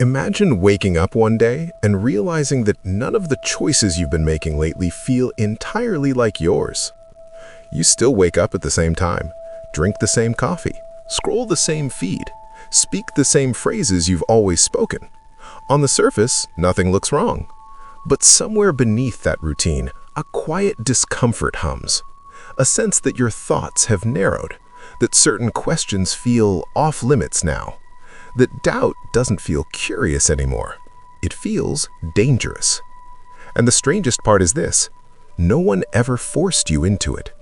Imagine waking up one day and realizing that none of the choices you've been making lately feel entirely like yours. You still wake up at the same time, drink the same coffee, scroll the same feed, speak the same phrases you've always spoken. On the surface, nothing looks wrong. But somewhere beneath that routine, a quiet discomfort hums. A sense that your thoughts have narrowed, that certain questions feel off limits now. That doubt doesn't feel curious anymore. It feels dangerous. And the strangest part is this: no one ever forced you into it.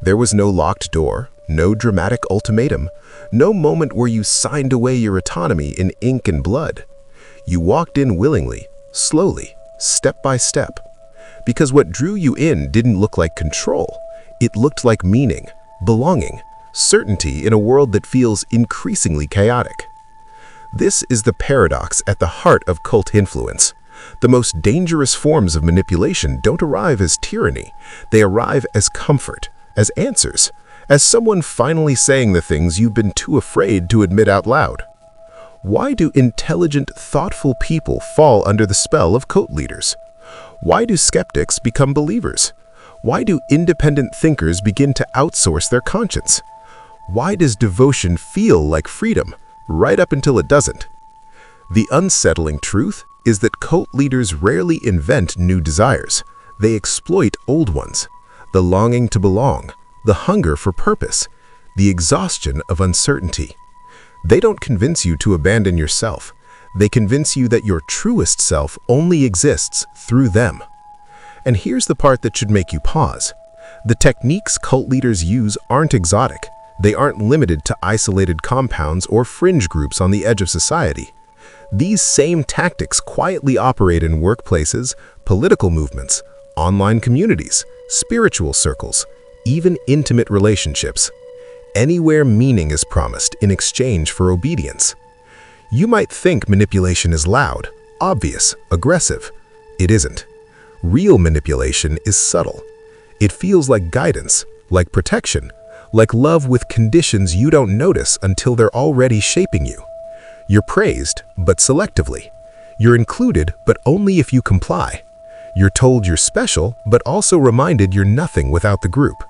There was no locked door, no dramatic ultimatum, no moment where you signed away your autonomy in ink and blood. You walked in willingly, slowly, step by step. Because what drew you in didn't look like control. It looked like meaning, belonging, certainty in a world that feels increasingly chaotic. This is the paradox at the heart of cult influence. The most dangerous forms of manipulation don't arrive as tyranny. They arrive as comfort, as answers, as someone finally saying the things you've been too afraid to admit out loud. Why do intelligent, thoughtful people fall under the spell of cult leaders? Why do skeptics become believers? Why do independent thinkers begin to outsource their conscience? Why does devotion feel like freedom, right up until it doesn't? The unsettling truth is that cult leaders rarely invent new desires. They exploit old ones. The longing to belong, the hunger for purpose, the exhaustion of uncertainty. They don't convince you to abandon yourself. They convince you that your truest self only exists through them. And here's the part that should make you pause. The techniques cult leaders use aren't exotic. They aren't limited to isolated compounds or fringe groups on the edge of society. These same tactics quietly operate in workplaces, political movements, online communities, spiritual circles, even intimate relationships. Anywhere meaning is promised in exchange for obedience. You might think manipulation is loud, obvious, aggressive. It isn't. Real manipulation is subtle. It feels like guidance, like protection, like love with conditions you don't notice until they're already shaping you. You're praised, but selectively. You're included, but only if you comply. You're told you're special, but also reminded you're nothing without the group.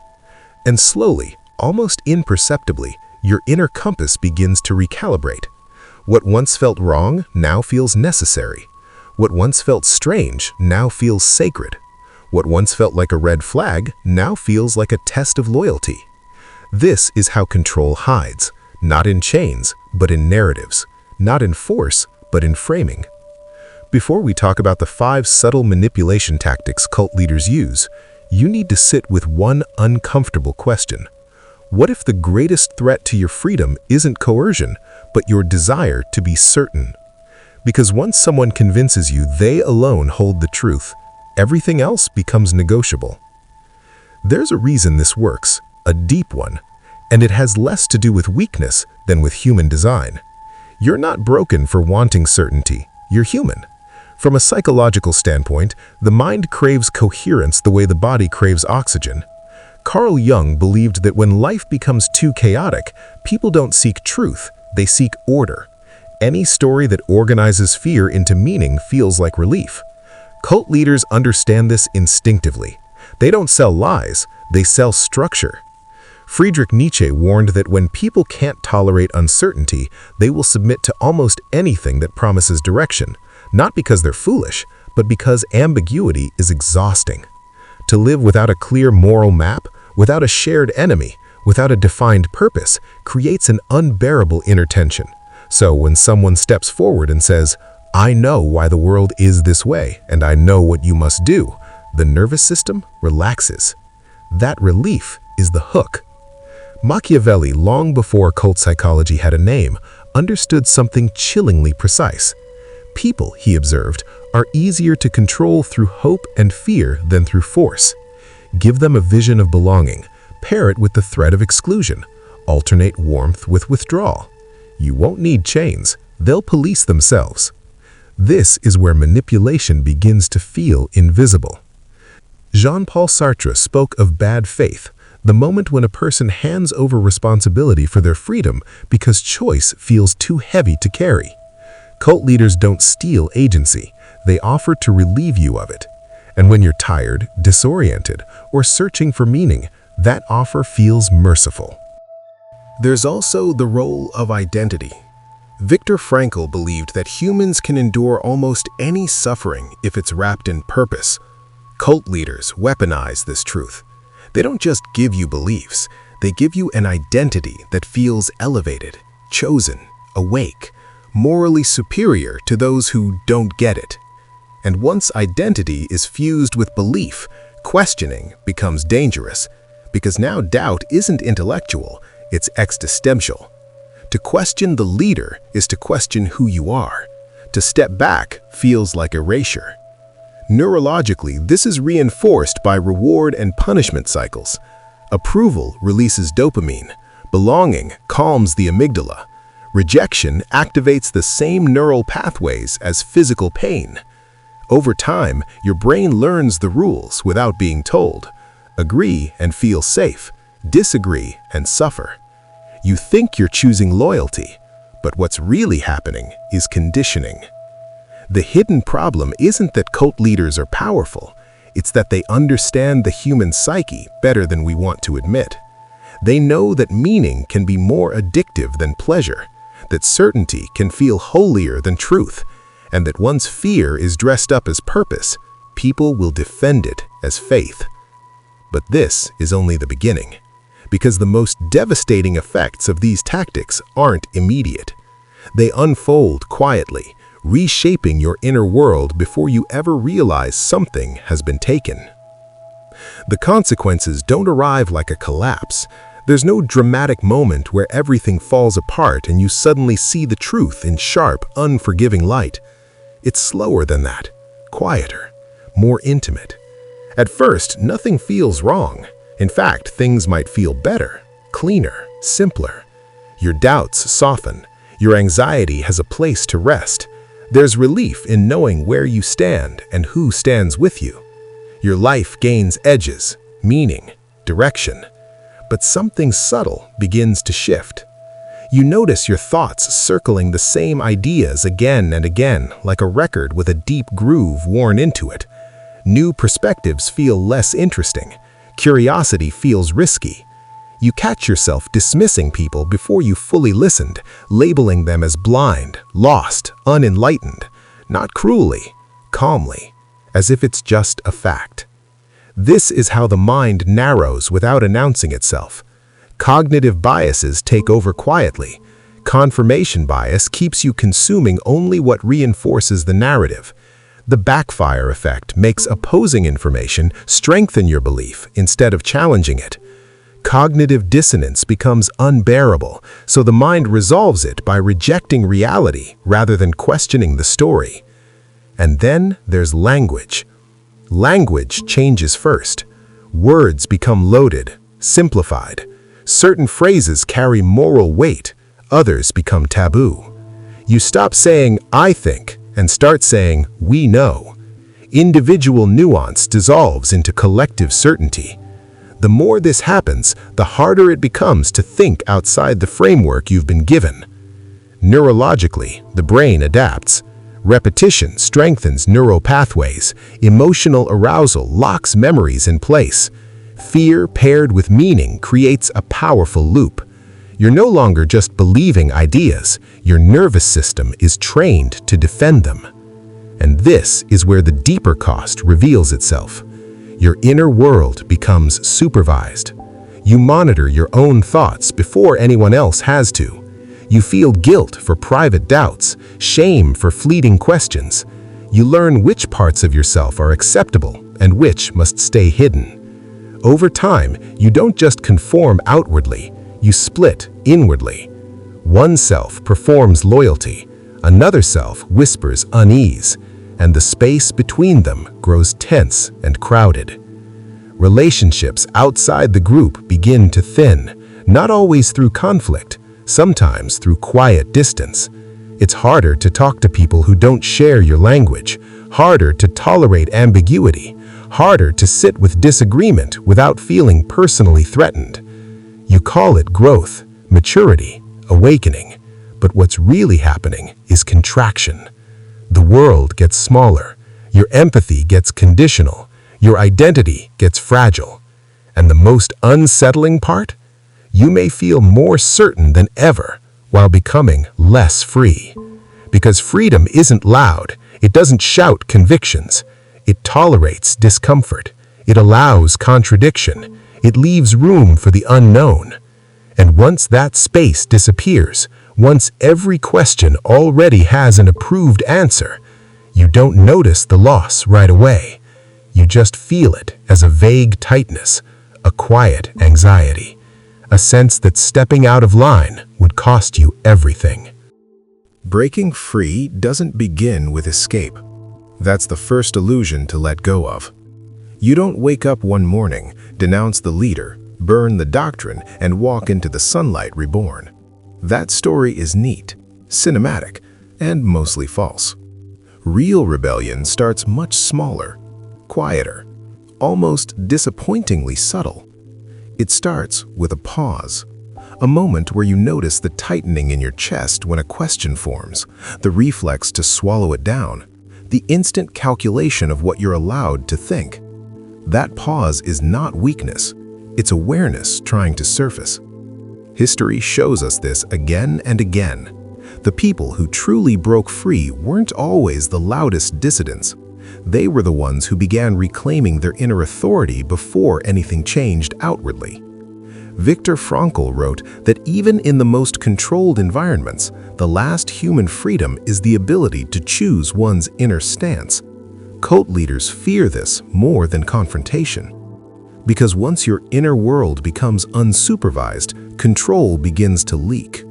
And slowly, almost imperceptibly, your inner compass begins to recalibrate. What once felt wrong now feels necessary. What once felt strange now feels sacred. What once felt like a red flag now feels like a test of loyalty. This is how control hides, not in chains, but in narratives, not in force, but in framing. Before we talk about the 5 subtle manipulation tactics cult leaders use, you need to sit with one uncomfortable question. What if the greatest threat to your freedom isn't coercion, but your desire to be certain? Because once someone convinces you they alone hold the truth, everything else becomes negotiable. There's a reason this works, a deep one, and it has less to do with weakness than with human design. You're not broken for wanting certainty, you're human. From a psychological standpoint, the mind craves coherence the way the body craves oxygen. Carl Jung believed that when life becomes too chaotic, people don't seek truth, they seek order. Any story that organizes fear into meaning feels like relief. Cult leaders understand this instinctively. They don't sell lies, they sell structure. Friedrich Nietzsche warned that when people can't tolerate uncertainty, they will submit to almost anything that promises direction, not because they're foolish, but because ambiguity is exhausting. To live without a clear moral map, without a shared enemy, without a defined purpose, creates an unbearable inner tension. So when someone steps forward and says, "I know why the world is this way, and I know what you must do," the nervous system relaxes. That relief is the hook. Machiavelli, long before cult psychology had a name, understood something chillingly precise. People, he observed, are easier to control through hope and fear than through force. Give them a vision of belonging, pair it with the threat of exclusion, alternate warmth with withdrawal. You won't need chains, they'll police themselves. This is where manipulation begins to feel invisible. Jean-Paul Sartre spoke of bad faith, the moment when a person hands over responsibility for their freedom because choice feels too heavy to carry. Cult leaders don't steal agency, they offer to relieve you of it. And when you're tired, disoriented, or searching for meaning, that offer feels merciful. There's also the role of identity. Viktor Frankl believed that humans can endure almost any suffering if it's wrapped in purpose. Cult leaders weaponize this truth. They don't just give you beliefs, they give you an identity that feels elevated, chosen, awake, morally superior to those who don't get it. And once identity is fused with belief, questioning becomes dangerous, because now doubt isn't intellectual, it's existential. To question the leader is to question who you are. To step back feels like erasure. Neurologically, this is reinforced by reward and punishment cycles. Approval releases dopamine. Belonging calms the amygdala. Rejection activates the same neural pathways as physical pain. Over time, your brain learns the rules without being told. Agree and feel safe. Disagree and suffer. You think you're choosing loyalty, but what's really happening is conditioning. The hidden problem isn't that cult leaders are powerful, it's that they understand the human psyche better than we want to admit. They know that meaning can be more addictive than pleasure, that certainty can feel holier than truth, and that once fear is dressed up as purpose, people will defend it as faith. But this is only the beginning, because the most devastating effects of these tactics aren't immediate. They unfold quietly, reshaping your inner world before you ever realize something has been taken. The consequences don't arrive like a collapse. There's no dramatic moment where everything falls apart and you suddenly see the truth in sharp, unforgiving light. It's slower than that, quieter, more intimate. At first, nothing feels wrong. In fact, things might feel better, cleaner, simpler. Your doubts soften. Your anxiety has a place to rest. There's relief in knowing where you stand and who stands with you. Your life gains edges, meaning, direction. But something subtle begins to shift. You notice your thoughts circling the same ideas again and again, like a record with a deep groove worn into it. New perspectives feel less interesting. Curiosity feels risky. You catch yourself dismissing people before you fully listened, labeling them as blind, lost, unenlightened, not cruelly, calmly, as if it's just a fact. This is how the mind narrows without announcing itself. Cognitive biases take over quietly. Confirmation bias keeps you consuming only what reinforces the narrative. The backfire effect makes opposing information strengthen your belief instead of challenging it. Cognitive dissonance becomes unbearable, so the mind resolves it by rejecting reality rather than questioning the story. And then there's language. Language changes first. Words become loaded, simplified. Certain phrases carry moral weight, others become taboo. You stop saying, "I think," and start saying, "we know." Individual nuance dissolves into collective certainty. The more this happens, the harder it becomes to think outside the framework you've been given. Neurologically, the brain adapts. Repetition strengthens neural pathways. Emotional arousal locks memories in place. Fear paired with meaning creates a powerful loop. You're no longer just believing ideas. Your nervous system is trained to defend them. And this is where the deeper cost reveals itself. Your inner world becomes supervised. You monitor your own thoughts before anyone else has to. You feel guilt for private doubts, shame for fleeting questions. You learn which parts of yourself are acceptable and which must stay hidden. Over time, you don't just conform outwardly, you split inwardly. One self performs loyalty, another self whispers unease, and the space between them grows tense and crowded. Relationships outside the group begin to thin, not always through conflict, sometimes through quiet distance. It's harder to talk to people who don't share your language, harder to tolerate ambiguity, harder to sit with disagreement without feeling personally threatened. You call it growth, maturity, awakening, But what's really happening is contraction. The world gets smaller, your empathy gets conditional, your identity gets fragile. And the most unsettling part? You may feel more certain than ever while becoming less free. Because freedom isn't loud, it doesn't shout convictions. It tolerates discomfort. It allows contradiction. It leaves room for the unknown. And once that space disappears, once every question already has an approved answer, you don't notice the loss right away. You just feel it as a vague tightness, a quiet anxiety, a sense that stepping out of line would cost you everything. Breaking free doesn't begin with escape. That's the first illusion to let go of. You don't wake up one morning, denounce the leader, burn the doctrine, and walk into the sunlight reborn. That story is neat, cinematic, and mostly false. Real rebellion starts much smaller, quieter, almost disappointingly subtle. It starts with a pause, a moment where you notice the tightening in your chest when a question forms, the reflex to swallow it down, the instant calculation of what you're allowed to think. That pause is not weakness, it's awareness trying to surface. History shows us this again and again. The people who truly broke free weren't always the loudest dissidents. They were the ones who began reclaiming their inner authority before anything changed outwardly. Viktor Frankl wrote that even in the most controlled environments, the last human freedom is the ability to choose one's inner stance. Cult leaders fear this more than confrontation. Because once your inner world becomes unsupervised, control begins to leak.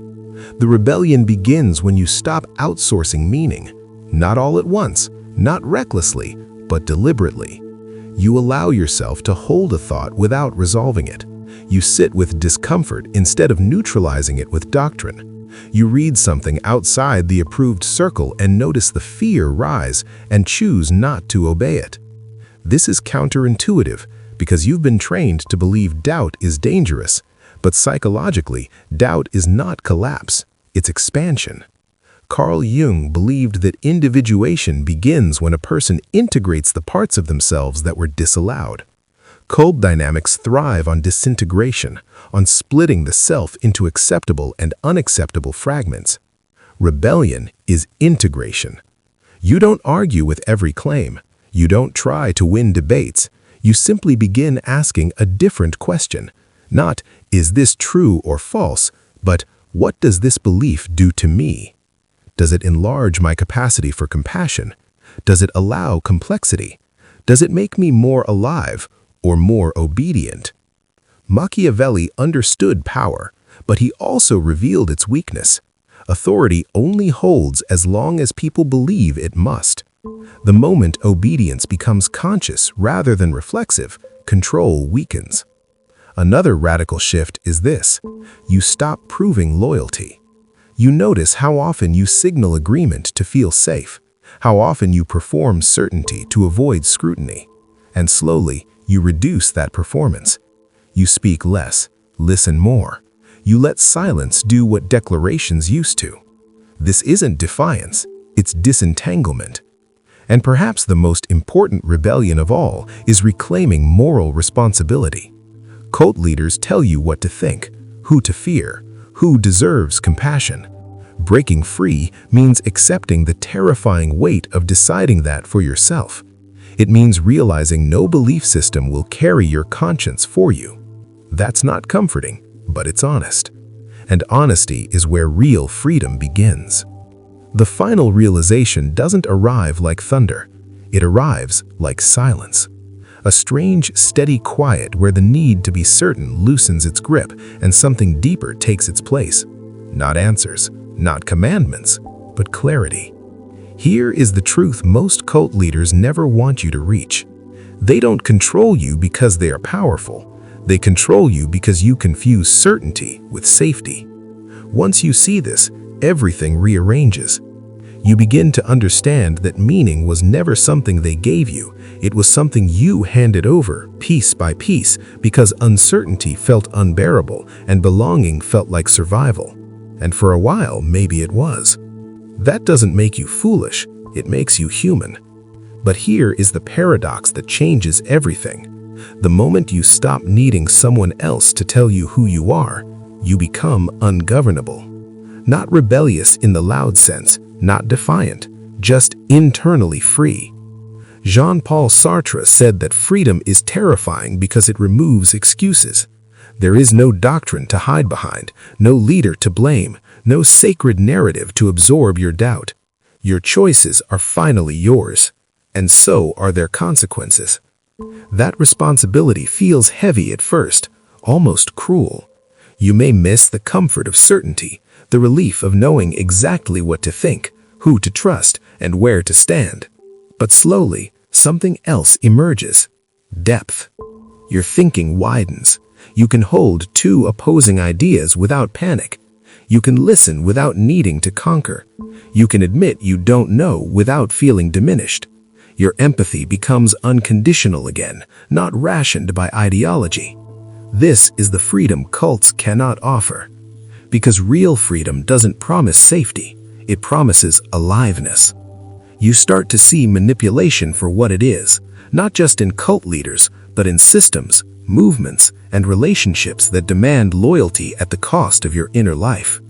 The rebellion begins when you stop outsourcing meaning, not all at once, not recklessly, but deliberately. You allow yourself to hold a thought without resolving it. You sit with discomfort instead of neutralizing it with doctrine. You read something outside the approved circle and notice the fear rise and choose not to obey it. This is counterintuitive because you've been trained to believe doubt is dangerous, but psychologically, doubt is not collapse, it's expansion. Carl Jung believed that individuation begins when a person integrates the parts of themselves that were disallowed. Cult dynamics thrive on disintegration, on splitting the self into acceptable and unacceptable fragments. Rebellion is integration. You don't argue with every claim. You don't try to win debates. You simply begin asking a different question. Not, is this true or false, but what does this belief do to me? Does it enlarge my capacity for compassion? Does it allow complexity? Does it make me more alive or more obedient? Machiavelli understood power, but he also revealed its weakness. Authority only holds as long as people believe it must. The moment obedience becomes conscious rather than reflexive, control weakens. Another radical shift is this: you stop proving loyalty. You notice how often you signal agreement to feel safe, how often you perform certainty to avoid scrutiny, and slowly you reduce that performance. You speak less, listen more. You let silence do what declarations used to. This isn't defiance, it's disentanglement. And perhaps the most important rebellion of all is reclaiming moral responsibility. Cult leaders tell you what to think, who to fear, who deserves compassion. Breaking free means accepting the terrifying weight of deciding that for yourself. It means realizing no belief system will carry your conscience for you. That's not comforting, but it's honest. And honesty is where real freedom begins. The final realization doesn't arrive like thunder. It arrives like silence. A strange, steady quiet where the need to be certain loosens its grip and something deeper takes its place. Not answers, not commandments, but clarity. Here is the truth most cult leaders never want you to reach. They don't control you because they are powerful. They control you because you confuse certainty with safety. Once you see this, everything rearranges. You begin to understand that meaning was never something they gave you. It was something you handed over, piece by piece, because uncertainty felt unbearable and belonging felt like survival. And for a while, maybe it was. That doesn't make you foolish, it makes you human. But here is the paradox that changes everything. The moment you stop needing someone else to tell you who you are, you become ungovernable. Not rebellious in the loud sense, not defiant, just internally free. Jean-Paul Sartre said that freedom is terrifying because it removes excuses. There is no doctrine to hide behind, no leader to blame, no sacred narrative to absorb your doubt. Your choices are finally yours, and so are their consequences. That responsibility feels heavy at first, almost cruel. You may miss the comfort of certainty, the relief of knowing exactly what to think, who to trust, and where to stand. But slowly, something else emerges. Depth. Your thinking widens. You can hold two opposing ideas without panic. You can listen without needing to conquer. You can admit you don't know without feeling diminished. Your empathy becomes unconditional again, not rationed by ideology. This is the freedom cults cannot offer. Because real freedom doesn't promise safety, it promises aliveness. You start to see manipulation for what it is, not just in cult leaders, but in systems, movements, and relationships that demand loyalty at the cost of your inner life.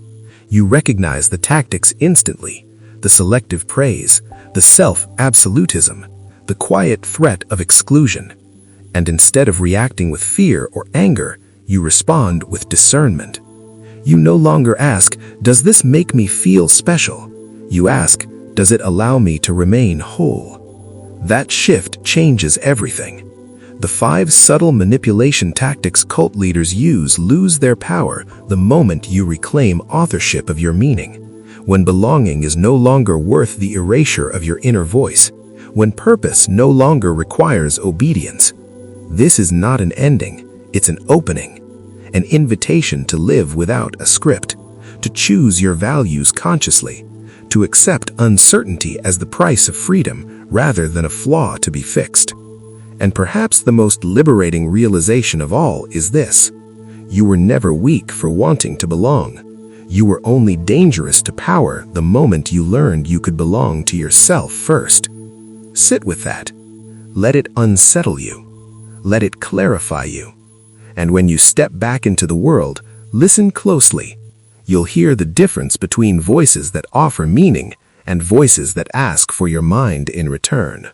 You recognize the tactics instantly, the selective praise, the self-absolutism, the quiet threat of exclusion. And instead of reacting with fear or anger, you respond with discernment. You no longer ask, "Does this make me feel special?" You ask, "Does it allow me to remain whole?" That shift changes everything. The 5 subtle manipulation tactics cult leaders use lose their power the moment you reclaim authorship of your meaning. When belonging is no longer worth the erasure of your inner voice. When purpose no longer requires obedience. This is not an ending, it's an opening. An invitation to live without a script, to choose your values consciously, to accept uncertainty as the price of freedom rather than a flaw to be fixed. And perhaps the most liberating realization of all is this: you were never weak for wanting to belong. You were only dangerous to power the moment you learned you could belong to yourself first. Sit with that. Let it unsettle you. Let it clarify you. And when you step back into the world, listen closely. You'll hear the difference between voices that offer meaning and voices that ask for your mind in return.